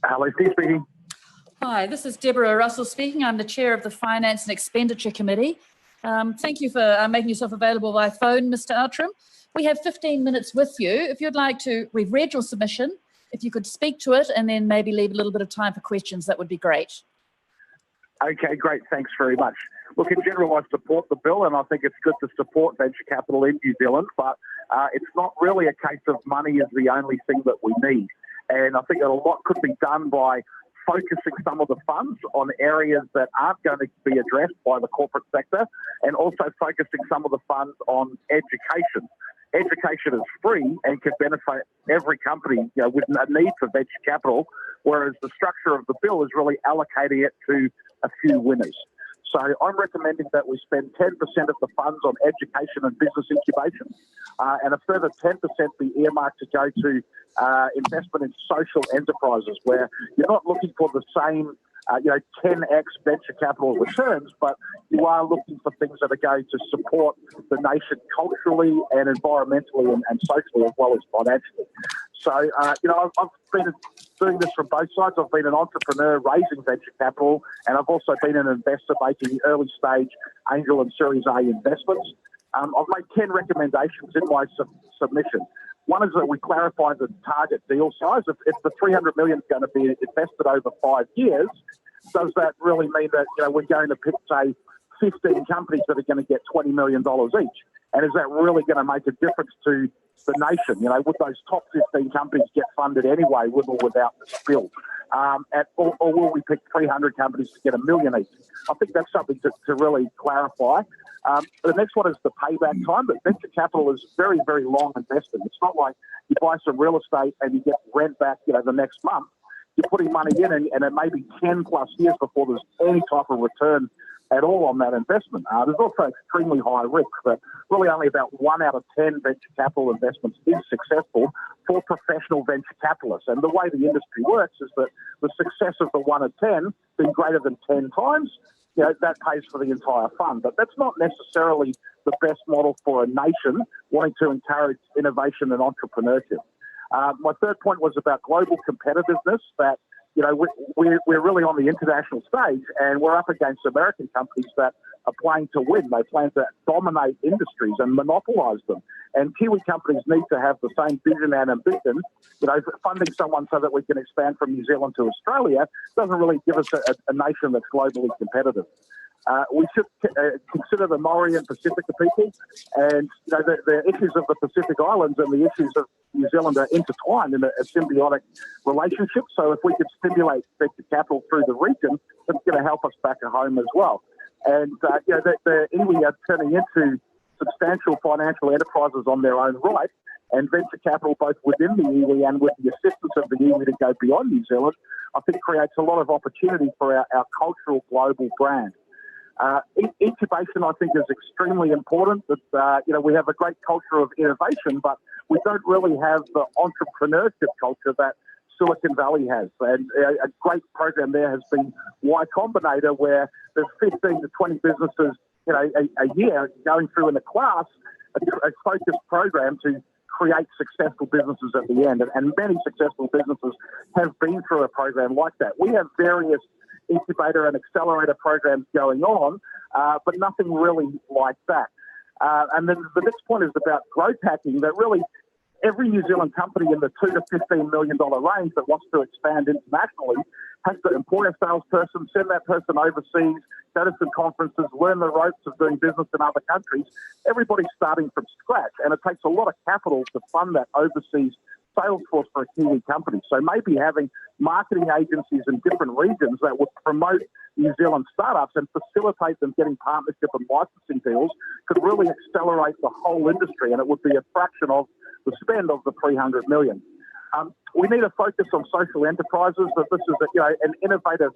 Hello, Steve speaking. Hi, this is Deborah Russell speaking. I'm the chair of the Finance and Expenditure Committee. Thank you for making yourself available by phone, Mr. Outtrim. We have 15 minutes with you. If you'd like to, we've read your submission. If you could speak to it and then maybe leave a little bit of time for questions, that would be great. Okay, great. Thanks very much. Look, in general, I support the bill, and I think it's good to support venture capital in New Zealand, but it's not really a case of money is the only thing that we need. And I think that a lot could be done by focusing some of the funds on areas that aren't going to be addressed by the corporate sector, and also focusing some of the funds on education. Education is free and can benefit every company, with a need for venture capital, whereas the structure of the bill is really allocating it to a few winners. So I'm recommending that we spend 10% of the funds on education and business incubation, and a further 10% be earmarked to go to investment in social enterprises, where you're not looking for the same 10x venture capital returns, but you are looking for things that are going to support the nation culturally and environmentally and socially, as well as financially. So, I've been doing this from both sides. I've been an entrepreneur raising venture capital, and I've also been an investor making early stage angel and Series A investments. I've made 10 recommendations in my submission. One is that we clarify the target deal size. If the $300 million is going to be invested over 5 years, does that really mean that we're going to pick, say, 15 companies that are going to get $20 million each? And is that really going to make a difference to the nation? Would those top 15 companies get funded anyway, with or without this bill? Or will we pick 300 companies to get $1 million each? I think that's something to really clarify. The next one is the payback time. But venture capital is very, very long investing. It's not like you buy some real estate and you get rent back, the next month. You're putting money in, and it may be 10 plus years before there's any type of return at all on that investment. There's also extremely high risk, but really only about 1 out of 10 venture capital investments is successful for professional venture capitalists. And the way the industry works is that the success of the 1 of 10 being greater than 10 times, that pays for the entire fund. But that's not necessarily the best model for a nation wanting to encourage innovation and entrepreneurship. My third point was about global competitiveness, that we're really on the international stage, and we're up against American companies that are playing to win. They plan to dominate industries and monopolise them. And Kiwi companies need to have the same vision and ambition. Funding someone so that we can expand from New Zealand to Australia doesn't really give us a nation that's globally competitive. We should consider the Maori and Pacifica people, and the issues of the Pacific Islands and the issues of New Zealand are intertwined in a symbiotic relationship. So if we could stimulate venture capital through the region, it's going to help us back at home as well. And the iwi are turning into substantial financial enterprises on their own right, and venture capital both within the iwi and with the assistance of the iwi to go beyond New Zealand, I think creates a lot of opportunity for our cultural global brand. Incubation, I think, is extremely important. That we have a great culture of innovation, but we don't really have the entrepreneurship culture that Silicon Valley has. And a great program there has been Y Combinator, where there's 15 to 20 businesses, a year going through in a class, a focused program to create successful businesses at the end. And many successful businesses have been through a program like that. We have various incubator and accelerator programs going on, but nothing really like that. And then the next point is about growth hacking, that really every New Zealand company in the $2 to $15 million range that wants to expand internationally has to employ a salesperson, send that person overseas, go to some conferences, learn the ropes of doing business in other countries. Everybody's starting from scratch, and it takes a lot of capital to fund that overseas sales force for a Kiwi company. So maybe having marketing agencies in different regions that would promote New Zealand startups and facilitate them getting partnership and licensing deals could really accelerate the whole industry, and it would be a fraction of the spend of the $300 million. We need a focus on social enterprises, but this is an innovative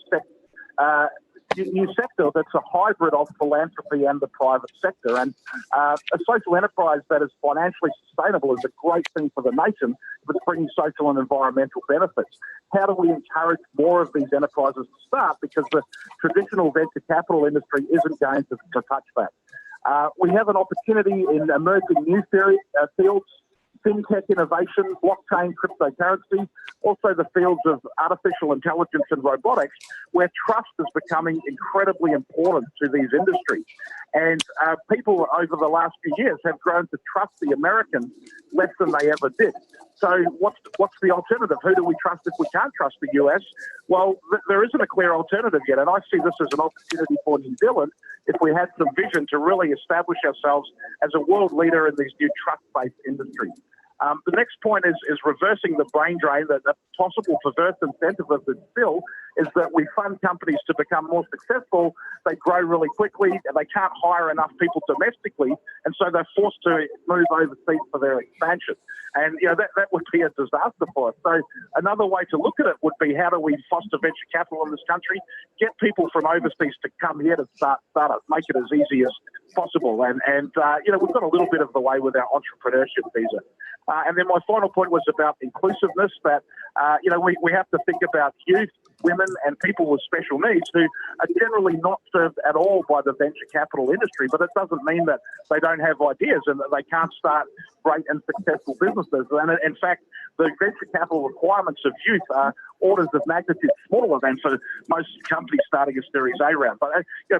new sector that's a hybrid of philanthropy and the private sector. And a social enterprise that is financially sustainable is a great thing for the nation, but it's bringing social and environmental benefits. How do we encourage more of these enterprises to start? Because the traditional venture capital industry isn't going to touch that. We have an opportunity in emerging new fields. fintech innovation, blockchain, cryptocurrency, also the fields of artificial intelligence and robotics, where trust is becoming incredibly important to these industries. And people over the last few years have grown to trust the Americans less than they ever did. So what's the alternative? Who do we trust if we can't trust the US? Well, there isn't a clear alternative yet. And I see this as an opportunity for New Zealand if we had some vision to really establish ourselves as a world leader in these new trust-based industries. The next point is reversing the brain drain. That the possible perverse incentive of this bill is that we fund companies to become more successful. They grow really quickly, and they can't hire enough people domestically, and so they're forced to move overseas for their expansion. And that would be a disaster for us. So another way to look at it would be, how do we foster venture capital in this country? Get people from overseas to come here to start startups, make it as easy as possible. And we've got a little bit of the way with our entrepreneurship visa. And then my final point was about inclusiveness, that, we have to think about youth, women and people with special needs who are generally not served at all by the venture capital industry, but it doesn't mean that they don't have ideas and that they can't start great and successful businesses. And in fact, the venture capital requirements of youth are orders of magnitude smaller than for most companies starting a Series A round. But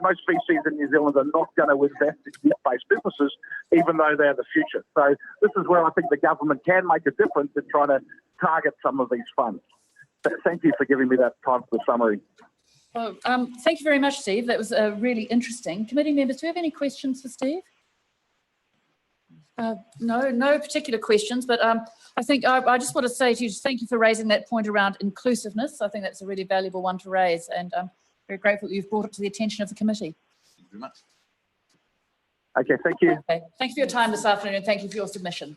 most VCs in New Zealand are not going to invest in youth-based businesses, even though they're the future. So this is where I think the government can make a difference in trying to target some of these funds. Thank you for giving me that time for the summary. Oh, thank you very much, Steve. That was really interesting. Committee members, do you have any questions for Steve? No particular questions, but I think I just want to say to you, thank you for raising that point around inclusiveness. I think that's a really valuable one to raise, and I'm very grateful that you've brought it to the attention of the committee. Thank you very much. Okay, thank you. Okay. Thank you for your time this afternoon, and thank you for your submission.